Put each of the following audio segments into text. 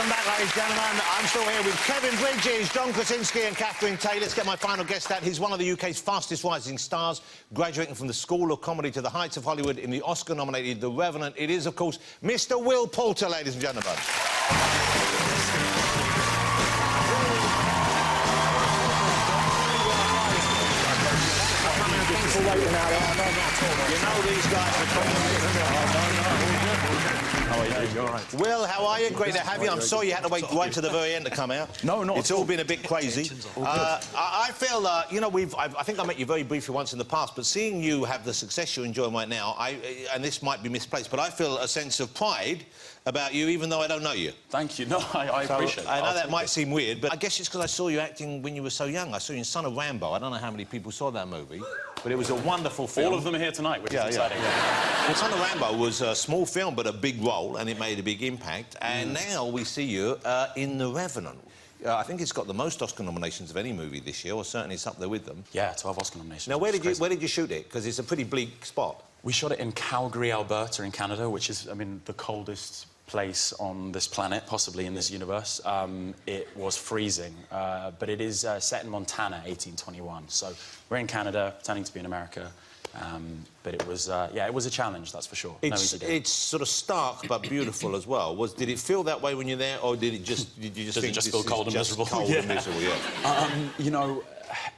Welcome back, ladies and gentlemen. I'm still here with Kevin Bridges, John Krasinski and Catherine Tate. Let's get my final guest out. He's one of the UK's fastest rising stars, graduating from the School of Comedy to the heights of Hollywood in the Oscar-nominated The Revenant. It is, of course, Mr. Will Poulter, ladies and gentlemen. You know these guys are How are you? You're all right. Will, how are you? Great to have you. I'm sorry you had to wait right to the very end to come out. No, not It's all been a bit crazy. I feel, you know, I think I met you very briefly once in the past, but seeing you have the success you're enjoying right now, and this might be misplaced, but I feel a sense of pride about you, even though I don't know you. Thank you. No, I appreciate it. I know that might seem weird, but I guess it's because I saw you acting when you were so young. I saw you in Son of Rambo. I don't know how many people saw that movie, but it was a wonderful film. All of them are here tonight, which is exciting. Well, Son of Rambo was a small film, but a big role, and it made a big impact. And now we see you in The Revenant. I think it's got the most Oscar nominations of any movie this year, or certainly it's up there with them. Yeah, 12 Oscar nominations. Now, where did you shoot it? Because it's a pretty bleak spot. We shot it in Calgary, Alberta, in Canada, which is, I mean, the coldest place on this planet, possibly in this universe. It was freezing, but it is set in Montana, 1821. So we're in Canada, pretending to be in America. But it was, yeah, it was a challenge, that's for sure. It's sort of stark but beautiful as well. Did it feel that way when you're there, or did you just think it just feel cold and miserable? Cold and miserable, yeah. You know,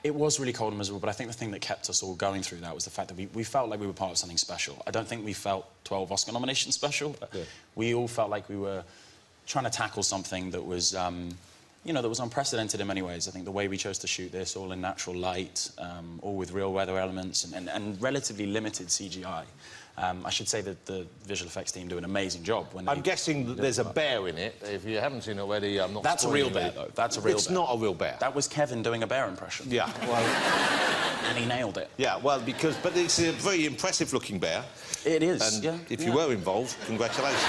it was really cold and miserable, but I think the thing that kept us all going through that was the fact that we felt like we were part of something special. I don't think we felt 12 Oscar nominations special, but we all felt like we were trying to tackle something that was, you know, that was unprecedented in many ways. I think the way we chose to shoot this, all in natural light, all with real weather elements and relatively limited CGI. I should say that the visual effects team do an amazing job. I'm guessing that there's a bear in it. If you haven't seen it already, I'm not... That's a real bear, though. That's a real bear. It's not a real bear. That was Kevin doing a bear impression. Yeah, well... And he nailed it. Yeah, well, but it's a very impressive-looking bear. It is, and yeah. if you were involved, congratulations.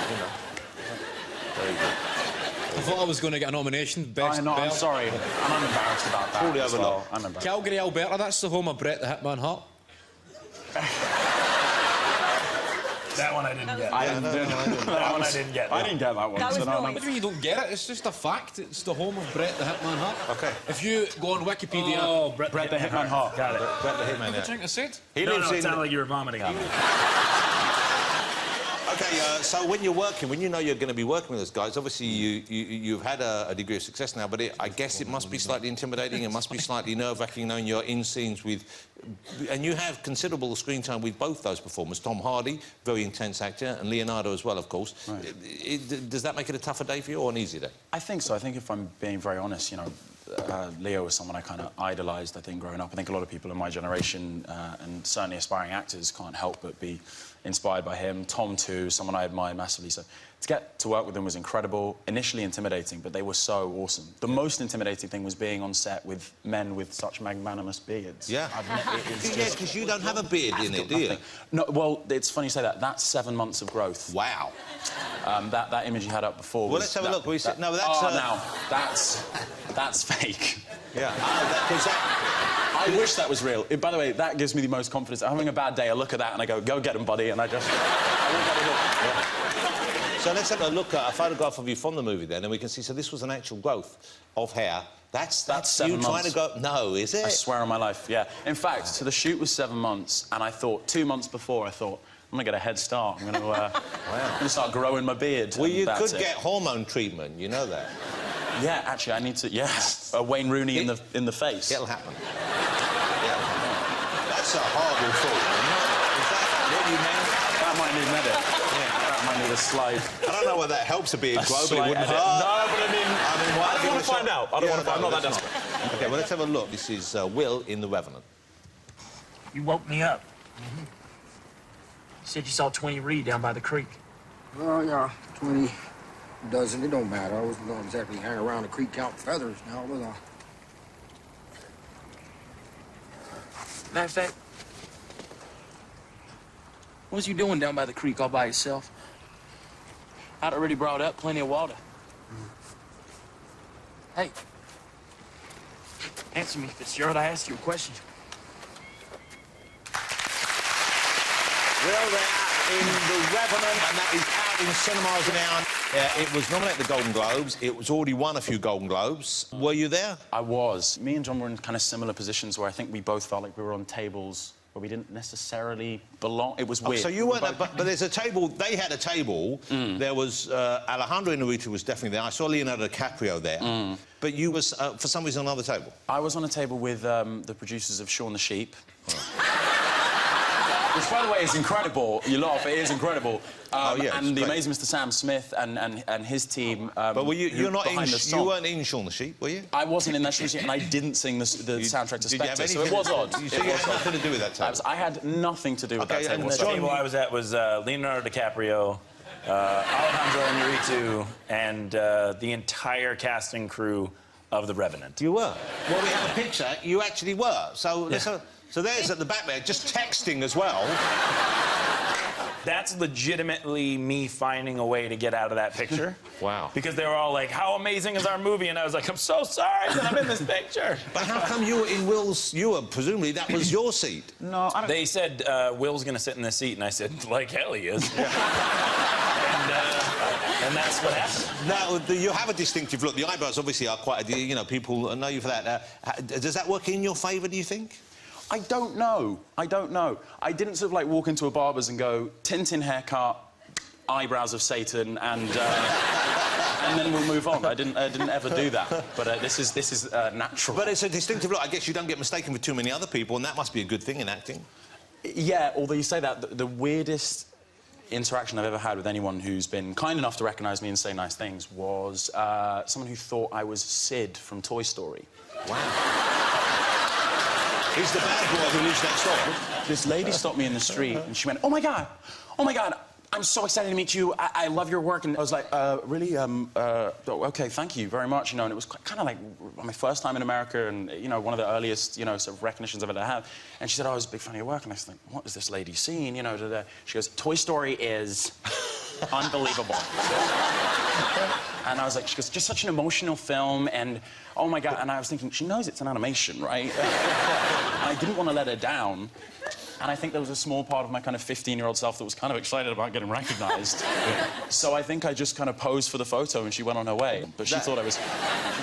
You know, very good. I thought I was going to get a nomination. Best bear. I'm sorry. I'm embarrassed about that. Totally overlooked. I'm embarrassed. Calgary, Alberta, that's the home of Bret the Hitman Hart. That one I didn't get. I didn't get. I didn't get that one. That was What do you mean you don't get it? It's just a fact. It's the home of Bret the Hitman Hart. OK. If you go on Wikipedia... Oh, Bret the Hitman Hart. Got it. Bret the Hitman, What do you think I said? He No, lives it in... sounded like you were vomiting on me. OK, so when you're working, when you know you're going to be working with those guys, obviously you've had a degree of success now, but I guess it must be slightly intimidating, it must be slightly nerve-wracking knowing you're in scenes with... And you have considerable screen time with both those performers, Tom Hardy, very intense actor, and Leonardo as well, of course. Right. Does that make it a tougher day for you or an easier day? I think so. I think if I'm being very honest, you know, Leo was someone I kind of idolised, I think, growing up. I think a lot of people in my generation, and certainly aspiring actors, can't help but be inspired by him. Tom, too, someone I admired massively. So to get to work with them was incredible. Initially intimidating, but they were so awesome. The most intimidating thing was being on set with men with such magnanimous beards. Yeah. Yeah, because you don't have a beard in it, do you? No, well, it's funny you say that. That's 7 months of growth. Wow. That image you had up before was... Well, let's have a look. No, that's... Oh, now, that's fake. Yeah. I wish that was real. By the way, that gives me the most confidence. I'm having a bad day, I look at that and I go get him, buddy, and I just... So let's have a look at a photograph of you from the movie then, and we can see, so this was an actual growth of hair. That's 7 months. Trying to go... No, is it? I swear on my life, yeah. In fact, so the shoot was 7 months, and I thought, 2 months before, I thought, I'm going to get a head start. I'm going to start growing my beard. Well, you could get hormone treatment, you know that. Yeah, actually, I need to... Yeah, Wayne Rooney in the face. It'll happen. That's a horrible thought. Is that what you meant? That might need medic. That might need a slide. I don't know whether that helps a beard grow, but it wouldn't hurt. No, but I mean... I don't want to find out. I don't want to find out. I'm not that desperate. OK, well, let's have a look. This is Will in The Revenant. You woke me up. You said you saw 20 Reed down by the creek. Well, yeah, 20 dozen. It don't matter. I wasn't going to exactly hang around the creek counting feathers now, was I? Matter of fact, what was you doing down by the creek all by yourself? I'd already brought up plenty of water. Hey, answer me, Fitzgerald. I asked you a question. Well, they're in The Revenant, and that is out in cinemas now. It was nominated at the Golden Globes. It was already won a few Golden Globes. Were you there? I was. Me and John were in kind of similar positions where I think we both felt like we were on tables where we didn't necessarily belong. It was weird. So you weren't, but there's a table. They had a table. There was Alejandro Inarritu was definitely there. I saw Leonardo DiCaprio there. But you was for some reason on another table. I was on a table with the producers of Shaun the Sheep. Which, by the way, is incredible. You laugh, it is incredible. And the amazing Mr. Sam Smith and his team. But were you not in? You weren't in Shaun the Sheep, were you? I wasn't in that Shaun the Sheep, and I didn't sing the soundtrack to Spectre, so it was odd. So you had nothing to do with that table? I had nothing to do with that table. The table I was at was Leonardo DiCaprio, Alejandro Inarritu, and the entire cast and crew of The Revenant. You were? Well, we have a picture. You actually were. So, so there's at the back there, just texting as well. That's legitimately me finding a way to get out of that picture. Wow. Because they were all like, how amazing is our movie? And I was like, I'm so sorry that I'm in this picture. But how come you were in Will's... presumably, that was your seat. No, I don't... They said, Will's going to sit in this seat. And I said, like hell he is. And that's what happened. Now, you have a distinctive look. The eyebrows obviously are quite... You know, people know you for that. Does that work in your favour, do you think? I don't know. I don't know. I didn't sort of like walk into a barber's and go, Tintin haircut, eyebrows of Satan, and then we'll move on. I didn't ever do that. But this is natural. But it's a distinctive look. I guess you don't get mistaken for too many other people, and that must be a good thing in acting. Yeah, although you say that, the weirdest interaction I've ever had with anyone who's been kind enough to recognise me and say nice things was someone who thought I was Sid from Toy Story. Wow. He's the bad boy who lives next door. This lady stopped me in the street and she went, oh my God, I'm so excited to meet you. I love your work. And I was like, really? OK, thank you very much. You know, and it was kind of like my first time in America and, you know, one of the earliest, you know, sort of recognitions I've ever had. And she said, oh, I was a big fan of your work. And I was like, what is this lady seen? You know, she goes, Toy Story is unbelievable. And I was like, she goes, just such an emotional film, and oh my God. And I was thinking, she knows it's an animation, right? I didn't want to let her down. And I think there was a small part of my kind of 15-year-old self that was kind of excited about getting recognised. So I think I just kind of posed for the photo and she went on her way. But she thought I was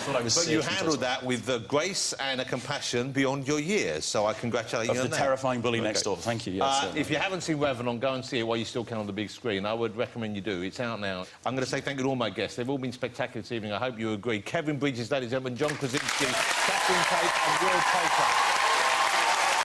But you handled that with a grace and a compassion beyond your years, so I congratulate you on that. Of the terrifying bully next door. Thank you, yes. If you haven't seen Revenant, go and see it while you still can on the big screen. I would recommend you do. It's out now. I'm going to say thank you to all my guests. They've all been spectacular this evening. I hope you agree. Kevin Bridges, ladies and gentlemen, John Krasinski, Catherine Tate and Will Tate.